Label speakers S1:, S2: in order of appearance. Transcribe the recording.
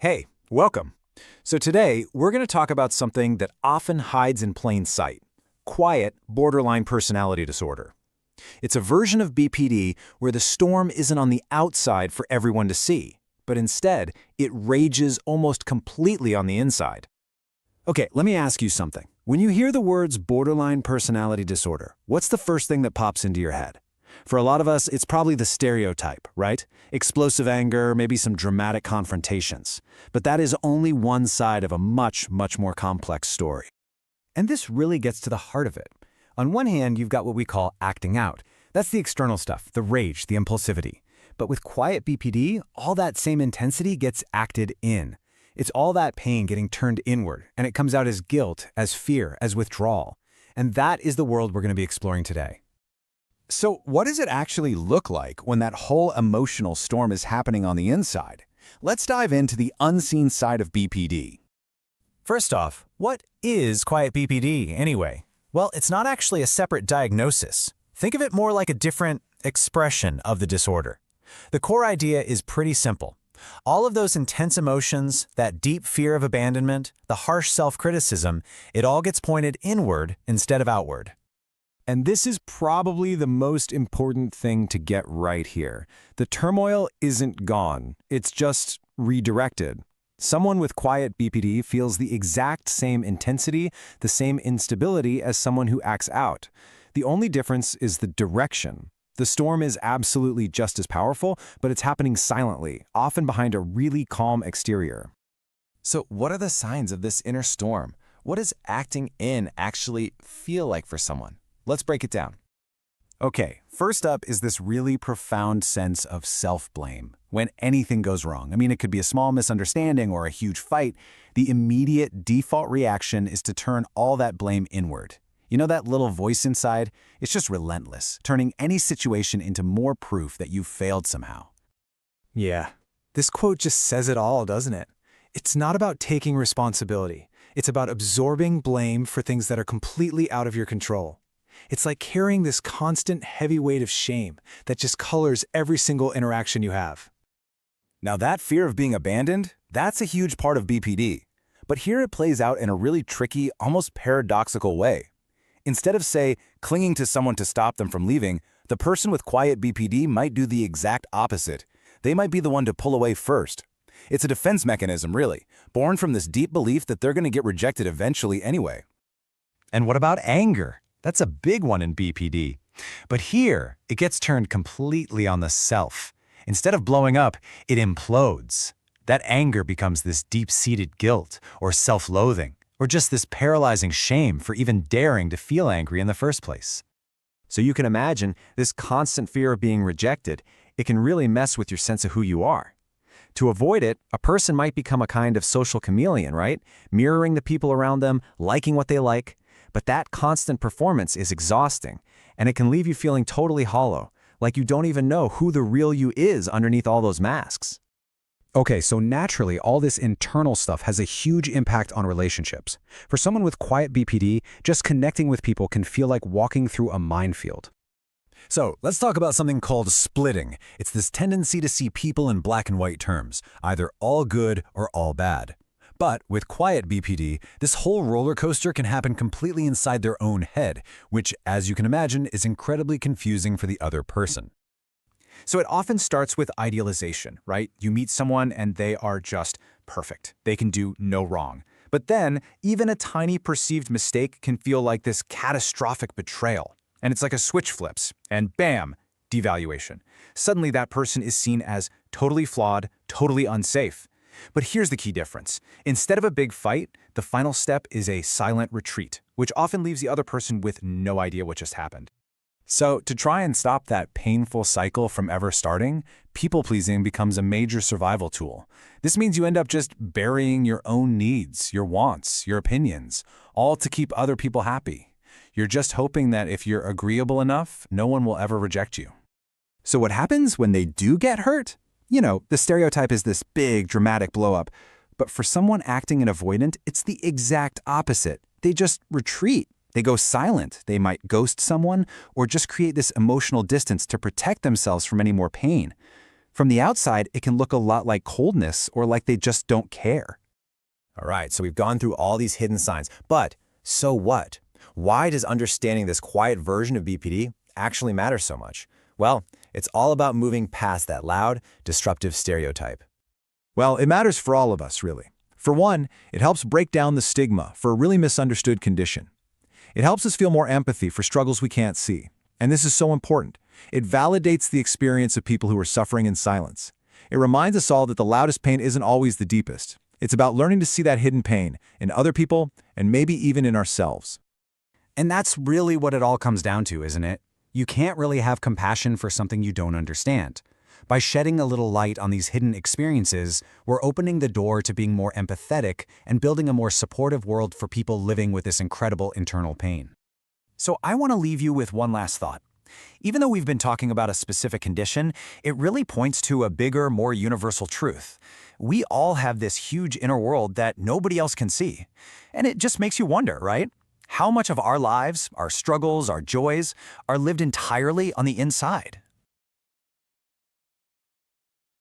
S1: Hey, welcome. So today, we're going to talk about something that often hides in plain sight: quiet borderline personality disorder. It's a version of BPD where the storm isn't on the outside for everyone to see, but instead, it rages almost completely on the inside. Okay, let me ask you something. When you hear the words borderline personality disorder, what's the first thing that pops into your head? For a lot of us, it's probably the stereotype, right? Explosive anger, maybe some dramatic confrontations. But that is only one side of a much more complex story.
S2: And this really gets to the heart of it. On one hand, you've got what we call acting out. That's the external stuff, the rage, the impulsivity. But with quiet BPD, all that same intensity gets acted in. It's all that pain getting turned inward, and it comes out as guilt, as fear, as withdrawal. And that is the world we're going to be exploring today.
S1: So what does it actually look like when that whole emotional storm is happening on the inside? Let's dive into the unseen side of BPD.
S3: First off, what is quiet BPD anyway? Well, it's not actually a separate diagnosis. Think of it more like a different expression of the disorder. The core idea is pretty simple. All of those intense emotions, that deep fear of abandonment, the harsh self-criticism, it all gets pointed inward instead of outward.
S1: And this is probably the most important thing to get right here. The turmoil isn't gone, it's just redirected. Someone with quiet BPD feels the exact same intensity, the same instability as someone who acts out. The only difference is the direction. The storm is absolutely just as powerful, but it's happening silently, often behind a really calm exterior.
S4: So what are the signs of this inner storm? What does acting in actually feel like for someone? Let's break it down.
S1: Okay, first up is this really profound sense of self-blame. When anything goes wrong, it could be a small misunderstanding or a huge fight, the immediate default reaction is to turn all that blame inward. You know that little voice inside? It's just relentless, turning any situation into more proof that you've failed somehow.
S5: Yeah, this quote just says it all, doesn't it? It's not about taking responsibility. It's about absorbing blame for things that are completely out of your control. It's like carrying this constant heavy weight of shame that just colors every single interaction you have.
S1: Now that fear of being abandoned, that's a huge part of BPD. But here it plays out in a really tricky, almost paradoxical way. Instead of, say, clinging to someone to stop them from leaving, the person with quiet BPD might do the exact opposite. They might be the one to pull away first. It's a defense mechanism, really, born from this deep belief that they're going to get rejected eventually anyway.
S3: And what about anger? That's a big one in BPD. But here, it gets turned completely on the self. Instead of blowing up, it implodes. That anger becomes this deep-seated guilt or self-loathing, or just this paralyzing shame for even daring to feel angry in the first place.
S2: So you can imagine this constant fear of being rejected. It can really mess with your sense of who you are. To avoid it, a person might become a kind of social chameleon, right? Mirroring the people around them, liking what they like. But that constant performance is exhausting, and it can leave you feeling totally hollow, like you don't even know who the real you is underneath all those masks.
S6: Okay, so naturally, all this internal stuff has a huge impact on relationships. For someone with quiet BPD, just connecting with people can feel like walking through a minefield.
S1: So let's talk about something called splitting. It's this tendency to see people in black and white terms, either all good or all bad. But with quiet BPD, this whole roller coaster can happen completely inside their own head, which, as you can imagine, is incredibly confusing for the other person.
S5: So it often starts with idealization, right? You meet someone and they are just perfect. They can do no wrong. But then, even a tiny perceived mistake can feel like this catastrophic betrayal. And it's like a switch flips, and bam, devaluation. Suddenly that person is seen as totally flawed, totally unsafe. But here's the key difference. Instead of a big fight, the final step is a silent retreat, which often leaves the other person with no idea what just happened.
S1: So to try and stop that painful cycle from ever starting, people-pleasing becomes a major survival tool. This means you end up just burying your own needs, your wants, your opinions, all to keep other people happy. You're just hoping that if you're agreeable enough, no one will ever reject you.
S6: So what happens when they do get hurt? The stereotype is this big, dramatic blow-up. But for someone acting an avoidant, it's the exact opposite. They just retreat. They go silent. They might ghost someone or just create this emotional distance to protect themselves from any more pain. From the outside, it can look a lot like coldness or like they just don't care.
S2: All right, so we've gone through all these hidden signs, but so what? Why does understanding this quiet version of BPD actually matter so much? Well, it's all about moving past that loud, disruptive stereotype.
S6: Well, it matters for all of us, really. For one, it helps break down the stigma for a really misunderstood condition. It helps us feel more empathy for struggles we can't see. And this is so important. It validates the experience of people who are suffering in silence. It reminds us all that the loudest pain isn't always the deepest. It's about learning to see that hidden pain in other people and maybe even in ourselves.
S5: And that's really what it all comes down to, isn't it? You can't really have compassion for something you don't understand. By shedding a little light on these hidden experiences, we're opening the door to being more empathetic and building a more supportive world for people living with this incredible internal pain. So I want to leave you with one last thought. Even though we've been talking about a specific condition, it really points to a bigger, more universal truth. We all have this huge inner world that nobody else can see. And it just makes you wonder, right? How much of our lives, our struggles, our joys, are lived entirely on the inside?